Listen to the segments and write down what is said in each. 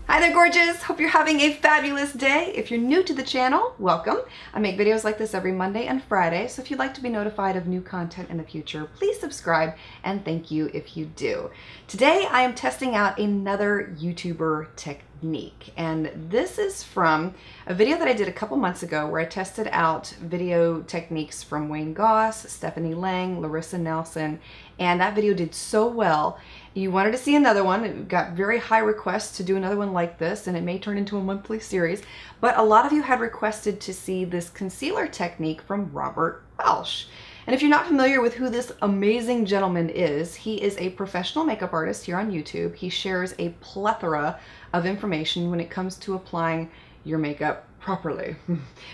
Hi there, gorgeous! Hope you're having a fabulous day. If you're new to the channel, welcome. I make videos like this every Monday and Friday, so if you'd like to be notified of new content in the future, please subscribe, and thank you if you do. Today, I am testing out another YouTuber technique, and this is from a video that I did a couple months ago where I tested out video techniques from Wayne Goss, Stephanie Lang, Larissa Nelson, and that video did so well. You wanted to see another one. It got very high requests to do another one like this, and it may turn into a monthly series, but a lot of you had requested to see this concealer technique from Robert Welsh. And if you're not familiar with who this amazing gentleman is, he is a professional makeup artist here on YouTube. He shares a plethora of information when it comes to applying your makeup properly.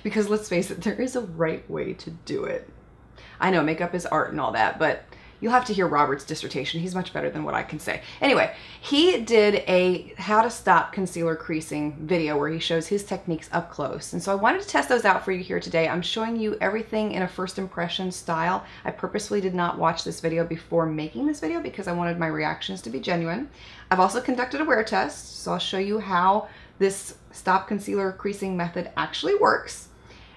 Because let's face it, there is a right way to do it. I know makeup is art and all that, but you'll have to hear Robert's dissertation. He's much better than what I can say. Anyway, he did a how to stop concealer creasing video where he shows his techniques up close. And so I wanted to test those out for you here today. I'm showing you everything in a first impression style. I purposefully did not watch this video before making this video because I wanted my reactions to be genuine. I've also conducted a wear test, so I'll show you how this stop concealer creasing method actually works.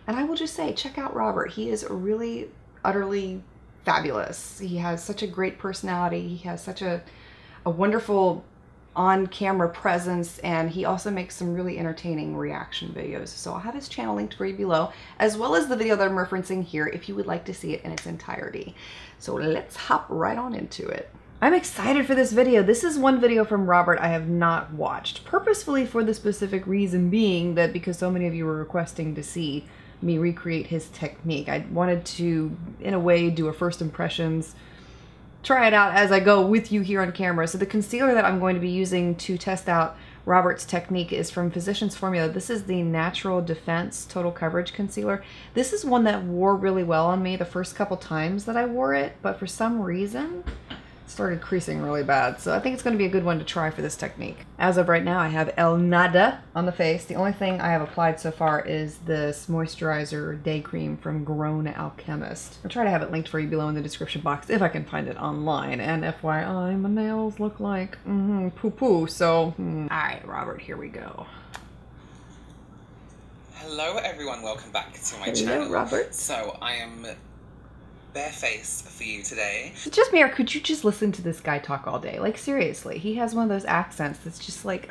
And I will just say, check out Robert. He is really, utterly fabulous. He has such a great personality. He has such a wonderful on-camera presence, and he also makes some really entertaining reaction videos. So I'll have his channel linked for you below, as well as the video that I'm referencing here if you would like to see it in its entirety. So let's hop right on into it. I'm excited for this video. This is one video from Robert I have not watched, purposefully for the specific reason being that because so many of you were requesting to see me recreate his technique. I wanted to, in a way, do a first impressions, try it out as I go with you here on camera. So the concealer that I'm going to be using to test out Robert's technique is from Physicians Formula. This is the Natural Defense Total Coverage Concealer. This is one that wore really well on me the first couple times that I wore it, but for some reason, started creasing really bad. So I think it's going to be a good one to try for this technique. As of right now, I have El Nada on the face. The only thing I have applied so far is this moisturizer day cream from Grown Alchemist. I'll try to have it linked for you below in the description box if I can find it online. And FYI, my nails look like poo-poo. So, all right, Robert, here we go. Hello everyone, welcome back to my channel. Hello, Robert. So I am barefaced for you today. Is it just me, or could you just listen to this guy talk all day? Like, seriously, he has one of those accents that's just like,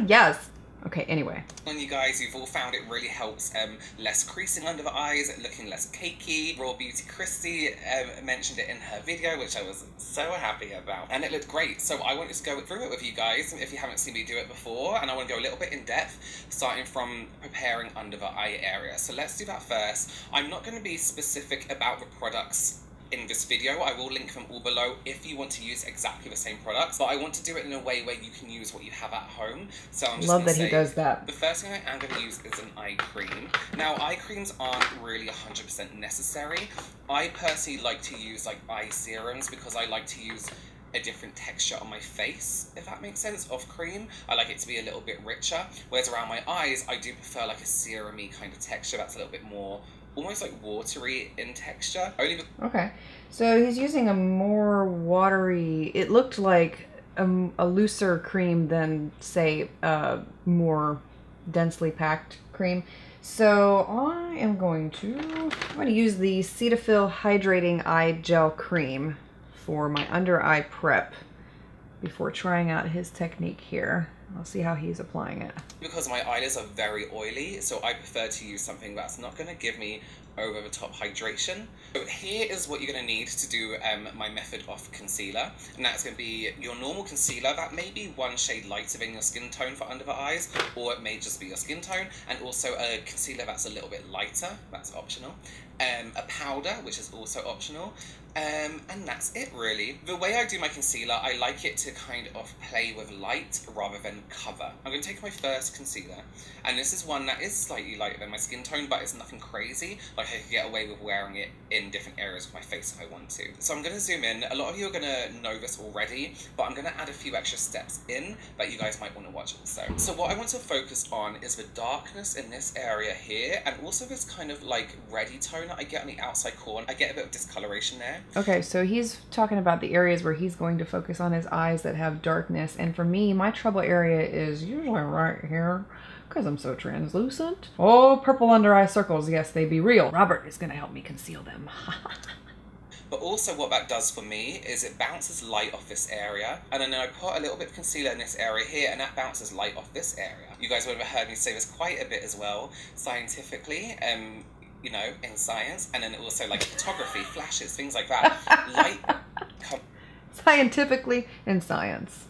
yes. Okay, anyway. And you guys, you've all found it really helps less creasing under the eyes, looking less cakey. Raw Beauty Christy mentioned it in her video, which I was so happy about. And it looked great, so I wanted to go through it with you guys if you haven't seen me do it before. And I want to go a little bit in depth, starting from preparing under the eye area. So let's do that first. I'm not going to be specific about the products in this video. I will link them all below if you want to use exactly the same products, but I want to do it in a way where you can use what you have at home. So I'm just love that he does that. The first thing I am going to use is an eye cream. Now, eye creams aren't really 100% necessary. I personally like to use like eye serums because I like to use a different texture on my face, if that makes sense, of cream. I like it to be a little bit richer, whereas around my eyes, I do prefer like a serum-y kind of texture that's a little bit more almost like watery in texture. Okay, so he's using a more watery, it looked like a looser cream than, say, a more densely packed cream. So I am going to use the Cetaphil Hydrating Eye Gel Cream for my under eye prep before trying out his technique here. I'll see how he's applying it. Because my eyelids are very oily, so I prefer to use something that's not going to give me over-the-top hydration. So here is what you're going to need to do my method of concealer. And that's going to be your normal concealer that may be one shade lighter than your skin tone for under the eyes, or it may just be your skin tone, and also a concealer that's a little bit lighter, that's optional. A powder, which is also optional, and that's it really. The way I do my concealer, I like it to kind of play with light rather than cover. I'm going to take my first concealer, and this is one that is slightly lighter than my skin tone, but it's nothing crazy. Like, I can get away with wearing it in different areas of my face if I want to. So I'm going to zoom in. A lot of you are going to know this already, but I'm going to add a few extra steps in that you guys might want to watch also. So what I want to focus on is the darkness in this area here, and also this kind of like reddy tone tone that I get on the outside corner. I get a bit of discoloration there. Okay, so he's talking about the areas where he's going to focus on his eyes that have darkness. And for me, my trouble area is usually right here because I'm so translucent. Oh, purple under eye circles. Yes, they be real. Robert is going to help me conceal them. But also what that does for me is it bounces light off this area, and then I put a little bit of concealer in this area here, and that bounces light off this area. You guys would have heard me say this quite a bit as well, scientifically, you know, in science, and then also like photography, flashes, things like that. Light Scientifically in science.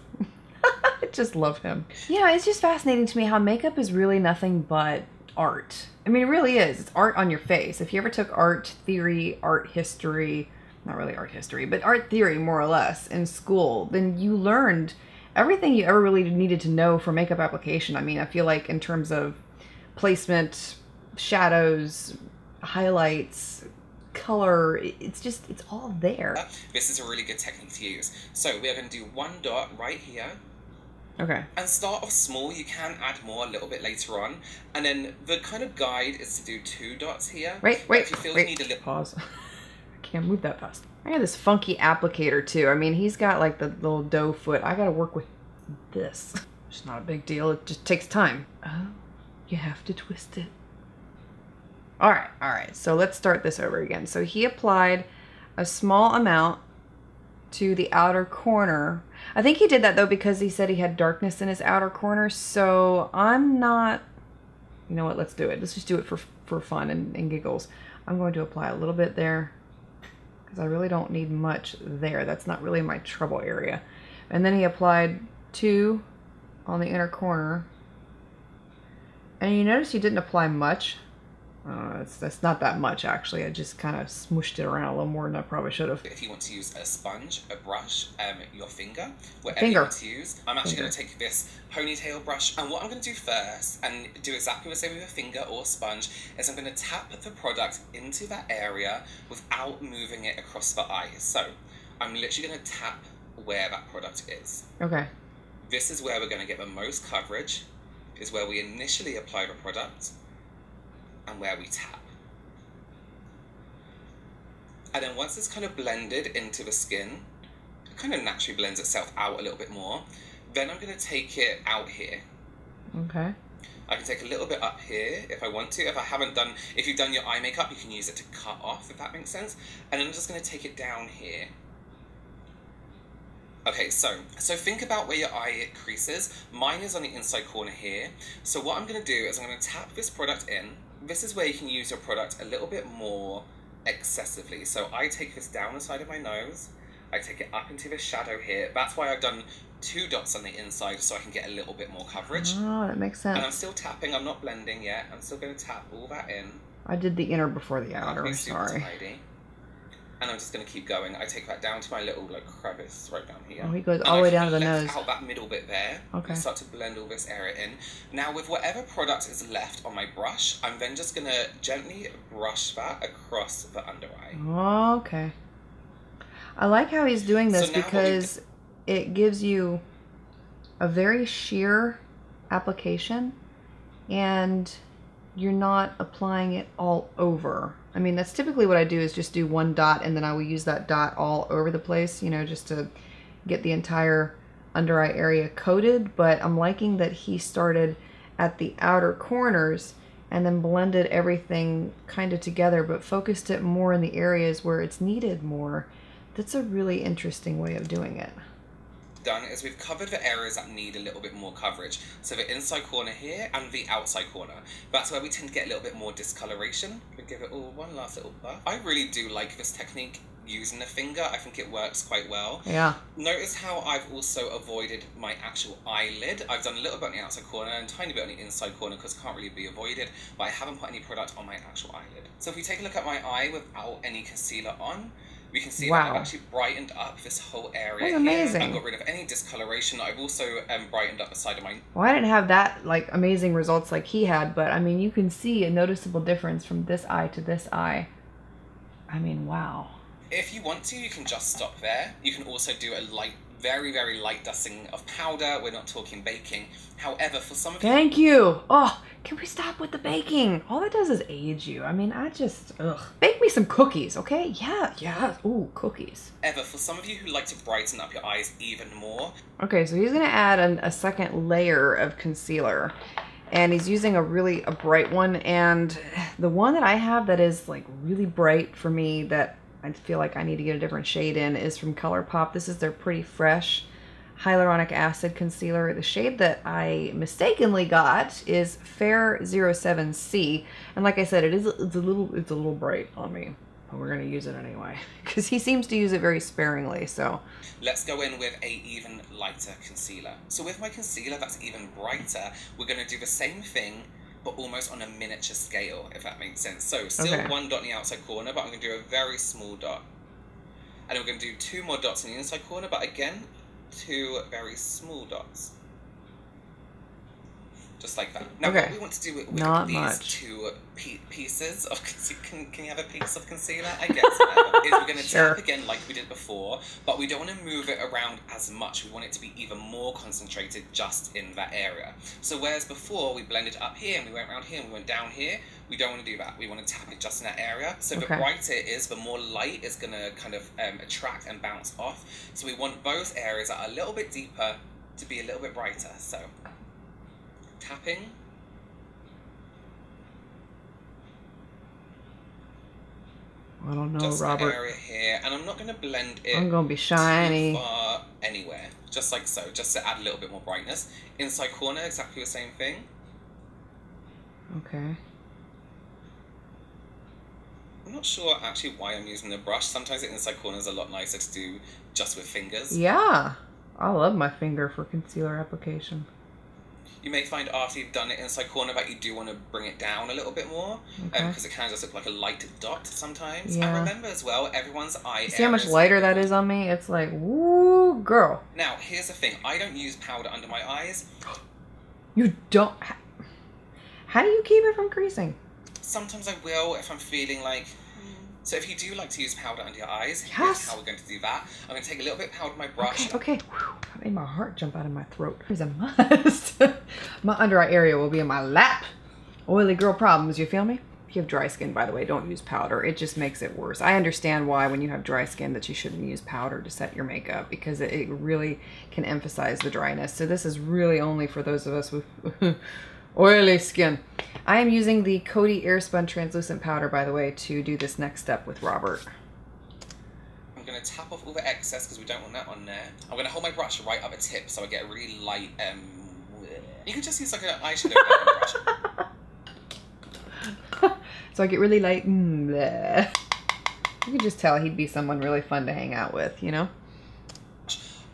I just love him. You know, it's just fascinating to me how makeup is really nothing but art. I mean, it really is. It's art on your face. If you ever took art theory, art history, not really art history, but art theory more or less in school, then you learned everything you ever really needed to know for makeup application. I mean, I feel like in terms of placement, shadows, highlights, color, it's all there. This is a really good technique to use. So we're going to do one dot right here. Okay. And start off small. You can add more a little bit later on. And then the kind of guide is to do 2 dots here. Wait. If you feel you need a little... Pause. I can't move that fast. I got this funky applicator too. I mean, he's got like the little doe foot. I got to work with this. It's not a big deal. It just takes time. Oh, you have to twist it. All right. So let's start this over again. So he applied a small amount to the outer corner. I think he did that though because he said he had darkness in his outer corner. So I'm not, you know what, let's do it. Let's just do it for fun and giggles. I'm going to apply a little bit there because I really don't need much there. That's not really my trouble area. And then he applied 2 on the inner corner. And you notice he didn't apply much. That's not that much actually. I just kind of smooshed it around a little more than I probably should have. If you want to use a sponge, a brush, your finger, whatever you want to use. I'm actually going to take this ponytail brush, and what I'm going to do first, and do exactly the same with a finger or sponge, is I'm going to tap the product into that area without moving it across the eye. So I'm literally going to tap where that product is. Okay. This is where we're going to get the most coverage, is where we initially apply the product and where we tap. And then once it's kind of blended into the skin, it kind of naturally blends itself out a little bit more. Then I'm going to take it out here. Okay. I can take a little bit up here if I want to. If you've done your eye makeup, you can use it to cut off, if that makes sense. And then I'm just going to take it down here. Okay, so think about where your eye creases. Mine is on the inside corner here. So what I'm going to do is I'm going to tap this product in. This is where you can use your product a little bit more excessively. So I take this down the side of my nose. I take it up into the shadow here. That's why I've done 2 dots on the inside so I can get a little bit more coverage. Oh, that makes sense. And I'm still tapping. I'm not blending yet. I'm still going to tap all that in. I did the inner before the outer. Sorry. Tidy. And I'm just going to keep going. I take that down to my little crevice right down here. Oh, he goes all the way down to the nose. Out that middle bit there. Okay. And start to blend all this area in. Now, with whatever product is left on my brush, I'm then just going to gently brush that across the under eye. Okay. I like how he's doing this because it gives you a very sheer application and you're not applying it all over. I mean, that's typically what I do, is just do 1 dot and then I will use that dot all over the place, you know, just to get the entire under eye area coated. But I'm liking that he started at the outer corners and then blended everything kind of together, but focused it more in the areas where it's needed more. That's a really interesting way of doing it. Done is we've covered the areas that need a little bit more coverage. So the inside corner here and the outside corner. That's where we tend to get a little bit more discoloration. We give it all one last little buff. I really do like this technique using the finger. I think it works quite well. Yeah. Notice how I've also avoided my actual eyelid. I've done a little bit on the outside corner and a tiny bit on the inside corner because it can't really be avoided, but I haven't put any product on my actual eyelid. So if we take a look at my eye without any concealer on, we can see that I've actually brightened up this whole area. That's amazing. I've got rid of any discoloration. I've also brightened up the side of my... Well, I didn't have that like amazing results like he had, but I mean, you can see a noticeable difference from this eye to this eye. I mean, wow. If you want to, you can just stop there. You can also do a light, very, very light dusting of powder. We're not talking baking. However, for some of you... Thank you. Oh, can we stop with the baking? All that does is age you. I mean, ugh. Bake me some cookies, okay? Yeah. Ooh, cookies. For some of you who like to brighten up your eyes even more... Okay, so he's gonna add a second layer of concealer. And he's using a bright one. And the one that I have that is like really bright for me that I feel like I need to get a different shade in is from ColourPop. This is their Pretty Fresh Hyaluronic Acid Concealer. The shade that I mistakenly got is Fair 07C. And like I said, it's a little bright on me. But we're gonna use it anyway. Because he seems to use it very sparingly, so. Let's go in with a even lighter concealer. So with my concealer that's even brighter, we're gonna do the same thing, but almost on a miniature scale, if that makes sense. So still one dot in the outside corner, but I'm going to do a very small dot. And we're going to do 2 more dots in the inside corner, but again, 2 very small dots. Just like that. Now what we want to do with these 2 pieces of concealer, can you have a piece of concealer? I guess, is we're going to tap again like we did before, but we don't want to move it around as much. We want it to be even more concentrated just in that area. So whereas before we blended up here and we went around here and we went down here, we don't want to do that. We want to tap it just in that area. So the brighter it is, the more light is going to kind of attract and bounce off. So we want both areas that are a little bit deeper to be a little bit brighter. So tapping. I don't know, just Robert. Just area here, and I'm not going to blend it. I'm going to be shiny. Too far anywhere, just like so, just to add a little bit more brightness. Inside corner, exactly the same thing. Okay. I'm not sure actually why I'm using the brush. Sometimes the inside corner is a lot nicer to do just with fingers. Yeah, I love my finger for concealer application. You may find after you've done it inside corner that you do want to bring it down a little bit more, because it kind of just look like a light dot sometimes. Yeah. And remember as well, everyone's eye. See how much lighter that is on me? It's like, woo, girl. Now, here's the thing. I don't use powder under my eyes. You don't? How do you keep it from creasing? Sometimes I will if I'm feeling like... So if you do like to use powder under your eyes, here's how we're going to do that. I'm going to take a little bit of powder with my brush. Okay. Whew, that made my heart jump out of my throat. There's a must. My under eye area will be in my lap. Oily girl problems, you feel me? If you have dry skin, by the way, don't use powder. It just makes it worse. I understand why when you have dry skin that you shouldn't use powder to set your makeup, because it really can emphasize the dryness. So this is really only for those of us with oily skin. I am using the Coty Airspun Translucent Powder, by the way, to do this next step with Robert. I'm going to tap off all the excess because we don't want that on there. I'm going to hold my brush right up a tip so I get a really light... you can just use like an eyeshadow brush. So I get really light... You can just tell he'd be someone really fun to hang out with, you know?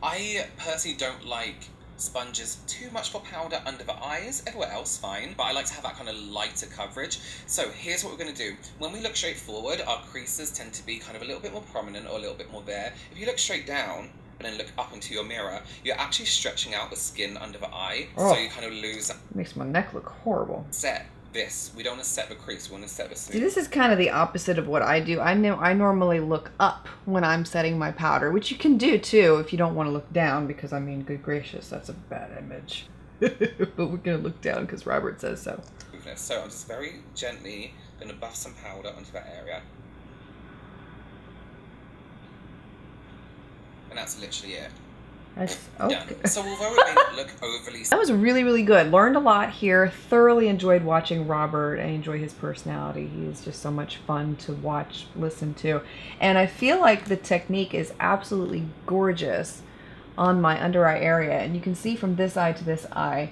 I personally don't like sponges too much for powder under the eyes. Everywhere else fine, but I like to have that kind of lighter coverage. So here's what we're going to do. When we look straight forward, our creases tend to be kind of a little bit more prominent or a little bit more there. If you look straight down and then look up into your mirror, you're actually stretching out the skin under the eye, so you kind of lose... Makes my neck look horrible. Set this. We don't want to set the crease, we want to set the smooth. See, this is kind of the opposite of what I do. I normally look up when I'm setting my powder, which you can do too if you don't want to look down, because I mean, good gracious, that's a bad image. But we're going to look down because Robert says so. So I'm just very gently going to buff some powder onto that area. And that's literally it. That's okay. Done. So although it may not look overly... That was really, really good. Learned a lot here. Thoroughly enjoyed watching Robert. I enjoy his personality. He is just so much fun to watch, listen to. And I feel like the technique is absolutely gorgeous on my under eye area. And you can see from this eye to this eye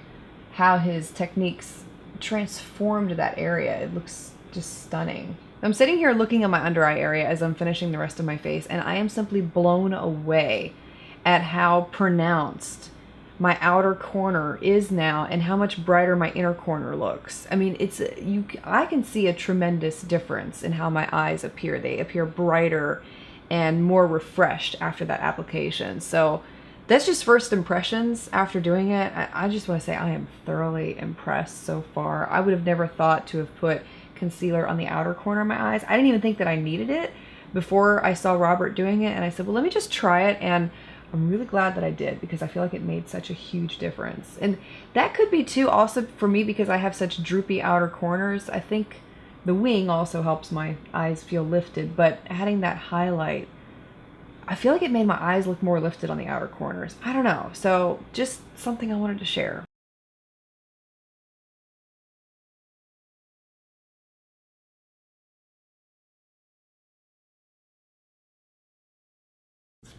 how his techniques transformed that area. It looks just stunning. I'm sitting here looking at my under eye area as I'm finishing the rest of my face, and I am simply blown away at how pronounced my outer corner is now and how much brighter my inner corner looks. I mean, I can see a tremendous difference in how my eyes appear. They appear brighter and more refreshed after that application. So that's just first impressions after doing it. I just want to say I am thoroughly impressed so far. I would have never thought to have put concealer on the outer corner of my eyes. I didn't even think that I needed it before I saw Robert doing it, and I said, well, let me just try it. And I'm really glad that I did, because I feel like it made such a huge difference. And that could be too also for me because I have such droopy outer corners. I think the wing also helps my eyes feel lifted, but adding that highlight, I feel like it made my eyes look more lifted on the outer corners. I don't know. So just something I wanted to share.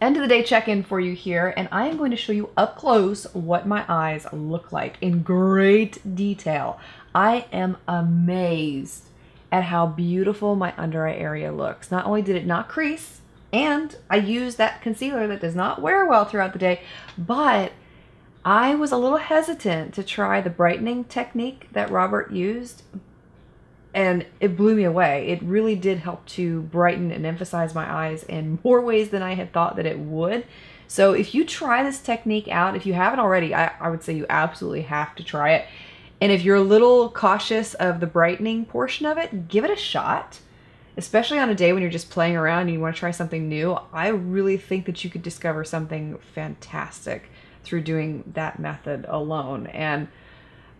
End of the day check-in for you here, and I am going to show you up close what my eyes look like in great detail. I am amazed at how beautiful my under eye area looks. Not only did it not crease, and I used that concealer that does not wear well throughout the day, but I was a little hesitant to try the brightening technique that Robert used, and it blew me away. It really did help to brighten and emphasize my eyes in more ways than I had thought that it would. So if you try this technique out, if you haven't already, I would say you absolutely have to try it. And if you're a little cautious of the brightening portion of it, give it a shot. Especially on a day when you're just playing around and you want to try something new. I really think that you could discover something fantastic through doing that method alone. And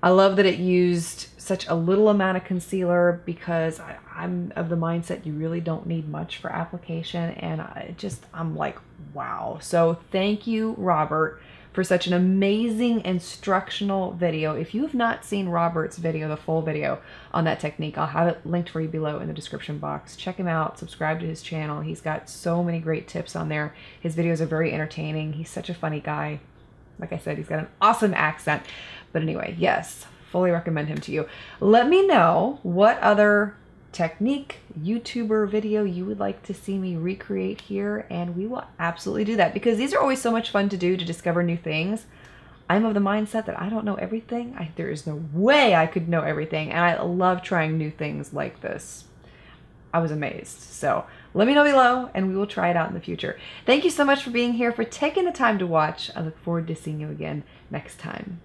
I love that it used such a little amount of concealer, because I'm of the mindset you really don't need much for application, and I'm like, wow. So thank you, Robert, for such an amazing instructional video. If you have not seen Robert's video, the full video on that technique, I'll have it linked for you below in the description box. Check him out, subscribe to his channel. He's got so many great tips on there. His videos are very entertaining. He's such a funny guy. Like I said, he's got an awesome accent. But anyway, yes, fully recommend him to you. Let me know what other technique, YouTuber video you would like to see me recreate here, and we will absolutely do that, because these are always so much fun to do, to discover new things. I'm of the mindset that I don't know everything. There is no way I could know everything, and I love trying new things like this. I was amazed. So let me know below, and we will try it out in the future. Thank you so much for being here, for taking the time to watch. I look forward to seeing you again next time.